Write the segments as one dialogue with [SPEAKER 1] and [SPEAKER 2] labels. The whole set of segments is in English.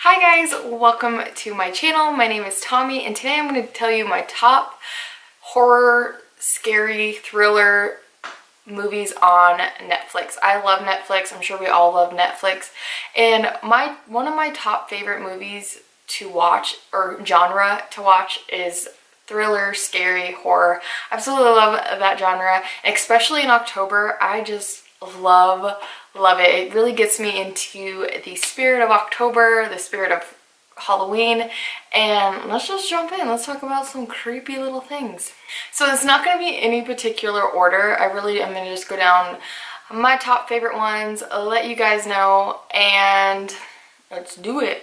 [SPEAKER 1] Hi guys, welcome to my channel. My name is Tommy and today I'm going to tell you my top horror, scary, thriller movies on Netflix. I love Netflix. I'm sure we all love Netflix. And one of my top favorite movies to watch, or genre to watch, is thriller, scary, horror. I absolutely love that genre, especially in October. I just love it. It really gets me into the spirit of October, the spirit of Halloween, and let's just jump in. Let's talk about some creepy little things. So it's not going to be any particular order. I'm going to just go down my top favorite ones, let you guys know, and let's do it.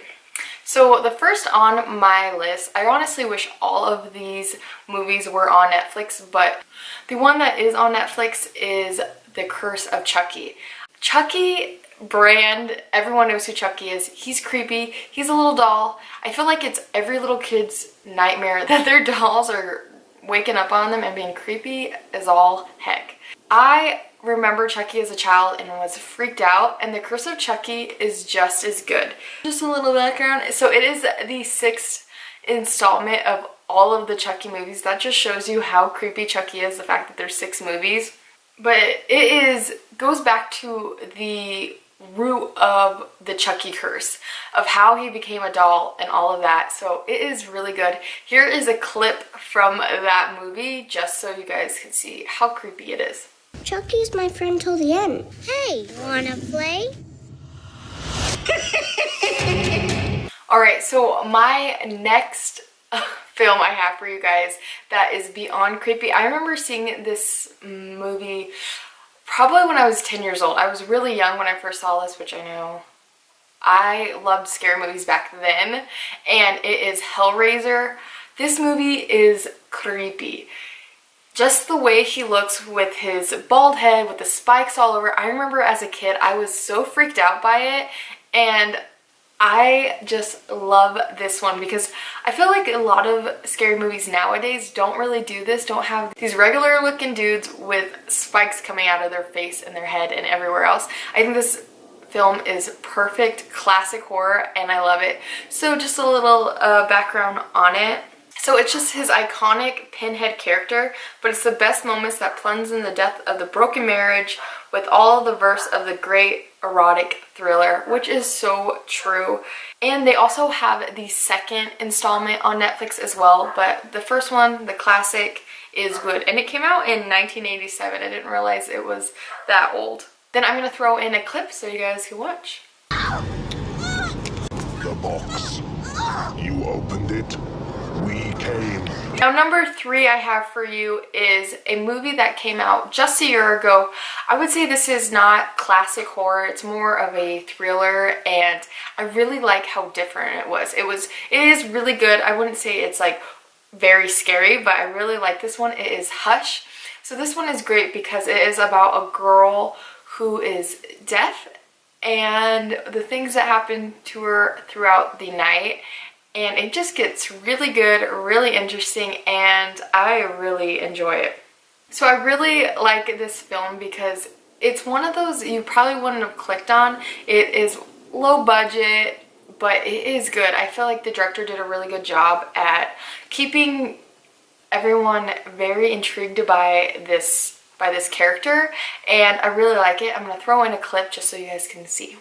[SPEAKER 1] So the first on my list, I honestly wish all of these movies were on Netflix, but the one that is on Netflix is The Curse of Chucky. Chucky brand, everyone knows who Chucky is. He's creepy. He's a little doll. I feel like it's every little kid's nightmare that their dolls are waking up on them and being creepy as all heck. I remember Chucky as a child and was freaked out, and The Curse of Chucky is just as good. Just a little background. So it is the 6th installment of all of the Chucky movies. That just shows you how creepy Chucky is, the fact that there's 6 movies. But it goes back to the root of the Chucky curse, of how he became a doll and all of that. So it is really good. Here is a clip from that movie just so you guys can see how creepy it is.
[SPEAKER 2] Chucky's my friend till the end. Hey, wanna play?
[SPEAKER 1] Alright, so my next film I have for you guys that is beyond creepy. I remember seeing this movie probably when I was 10 years old. I was really young when I first saw this, which I know I loved scary movies back then, and it is Hellraiser. This movie is creepy. Just the way he looks with his bald head, with the spikes all over. I remember as a kid, I was so freaked out by it, and I just love this one because I feel like a lot of scary movies nowadays don't really do this, don't have these regular looking dudes with spikes coming out of their face and their head and everywhere else. I think this film is perfect classic horror and I love it. So just a little background on it. So it's just his iconic pinhead character, but it's the best moments that plunge in the death of the broken marriage with all the verse of the great erotic thriller, which is so true. And they also have the 2nd installment on Netflix as well, but the first one, the classic, is good. And it came out in 1987. I didn't realize it was that old. Then I'm going to throw in a clip so you guys can watch.
[SPEAKER 3] The box. You opened it. We came.
[SPEAKER 1] Now number 3 I have for you is a movie that came out just a year ago. I would say this is not classic horror, it's more of a thriller, and I really like how different it was. It is really good. I wouldn't say it's like very scary, but I really like this one. It is Hush. So this one is great because it is about a girl who is deaf and the things that happen to her throughout the night. And it just gets really good, really interesting, and I really enjoy it. So I really like this film because it's one of those you probably wouldn't have clicked on. It is low budget, but it is good. I feel like the director did a really good job at keeping everyone very intrigued by this character, and I really like it. I'm going to throw in a clip just so you guys can see.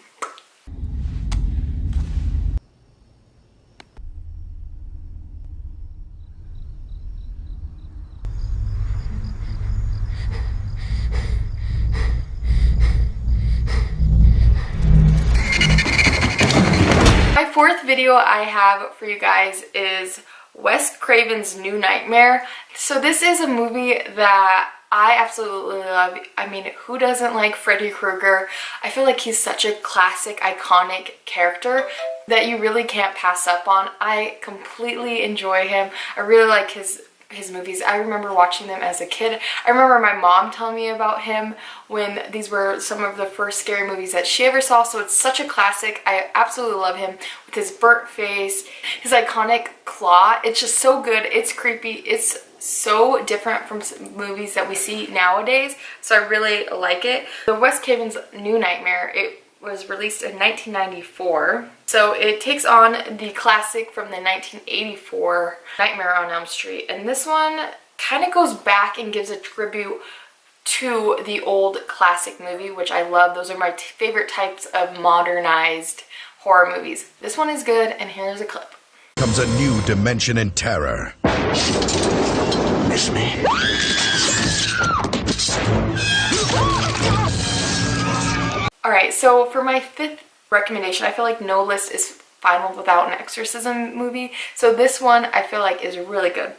[SPEAKER 1] My 4th video I have for you guys is Wes Craven's New Nightmare. So this is a movie that I absolutely love. I mean, who doesn't like Freddy Krueger? I feel like he's such a classic, iconic character that you really can't pass up on. I completely enjoy him. I really like his movies. I remember watching them as a kid. I remember my mom telling me about him when these were some of the first scary movies that she ever saw, so it's such a classic. I absolutely love him with his burnt face, his iconic claw. It's just so good. It's creepy. It's so different from movies that we see nowadays, so I really like it. The Wes Craven's New Nightmare, it was released in 1994. So So it takes on the classic from the 1984 Nightmare on Elm Street. And this one kind of goes back and gives a tribute to the old classic movie, which I love. Those are my favorite types of modernized horror movies. This one is good, and here's a clip.
[SPEAKER 4] Comes a new dimension in terror.
[SPEAKER 3] Miss me.
[SPEAKER 1] Alright, so for my 5th recommendation, I feel like no list is final without an exorcism movie. So this one I feel like is really good.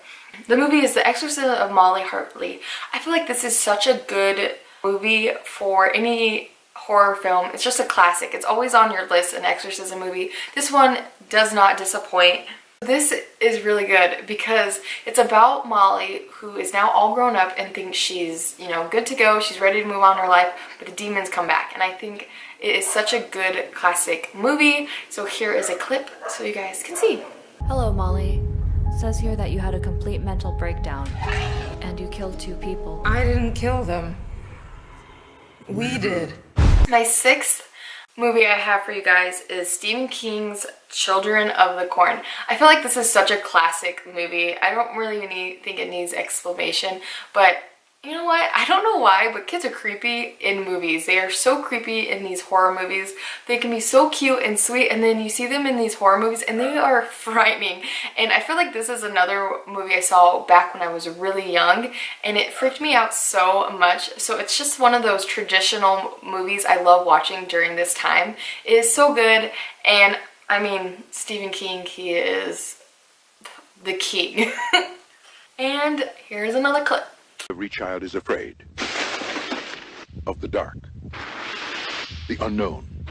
[SPEAKER 1] The movie is The Exorcism of Molly Hartley. I feel like this is such a good movie for any horror film. It's just a classic. It's always on your list, an exorcism movie. This one does not disappoint. This is really good because it's about Molly, who is now all grown up and thinks she's, you know, good to go. She's ready to move on in her life, but the demons come back. And I think it is such a good classic movie. So here is a clip so you guys can see.
[SPEAKER 5] Hello, Molly. It says here that you had a complete mental breakdown and you killed 2 people.
[SPEAKER 6] I didn't kill them. We did.
[SPEAKER 1] My 6th movie I have for you guys is Stephen King's Children of the Corn. I feel like this is such a classic movie. I don't really think it needs explanation, but you know what? I don't know why, but kids are creepy in movies. They are so creepy in these horror movies. They can be so cute and sweet, and then you see them in these horror movies and they are frightening. And I feel like this is another movie I saw back when I was really young, and it freaked me out so much. So it's just one of those traditional movies I love watching during this time. It is so good, and I mean, Stephen King, he is the king. And here's another clip.
[SPEAKER 3] Every child is afraid of the dark, the unknown,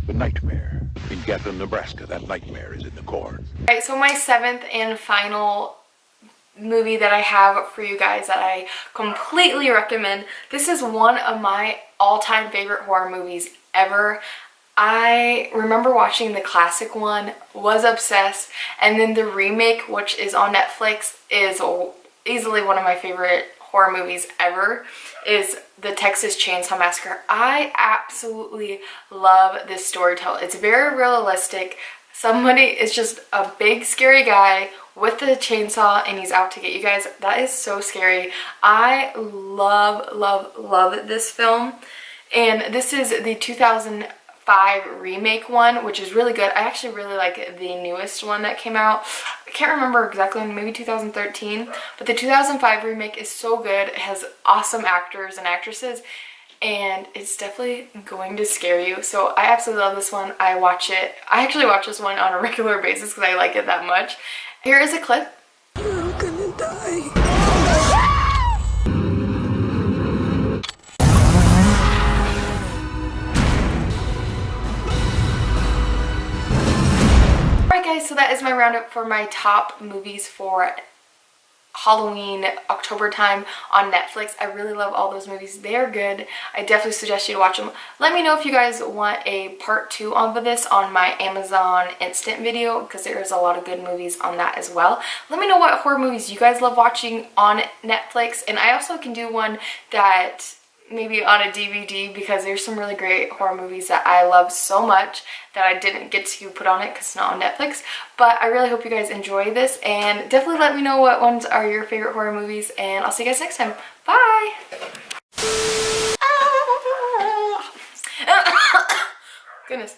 [SPEAKER 3] the nightmare. In Gatlin, Nebraska, that nightmare is in the corn.
[SPEAKER 1] Alright, so my 7th and final movie that I have for you guys that I completely recommend. This is one of my all-time favorite horror movies ever. I remember watching the classic one, was obsessed, and then the remake, which is on Netflix, is easily one of my favorite horror movies ever, is the Texas Chainsaw Massacre. I absolutely love this storytelling. It's very realistic. Somebody is just a big scary guy with the chainsaw and he's out to get you guys. That is so scary. I love this film. And this is the 2005 remake one, which is really good. I actually really like the newest one that came out. I can't remember exactly, maybe 2013, but the 2005 remake is so good. It has awesome actors and actresses, and it's definitely going to scare you. So I absolutely love this one. I actually watch this one on a regular basis because I like it that much. Here is a clip.
[SPEAKER 6] You're gonna die.
[SPEAKER 1] Guys, so that is my roundup for my top movies for Halloween, October time on Netflix. I really love all those movies. They are good. I definitely suggest you to watch them. Let me know if you guys want a part 2 of this on my Amazon Instant video, because there is a lot of good movies on that as well. Let me know what horror movies you guys love watching on Netflix, and I also can do one that maybe on a DVD, because there's some really great horror movies that I love so much that I didn't get to put on it because it's not on Netflix. But I really hope you guys enjoy this, and definitely let me know what ones are your favorite horror movies, and I'll see you guys next time. Bye! Goodness.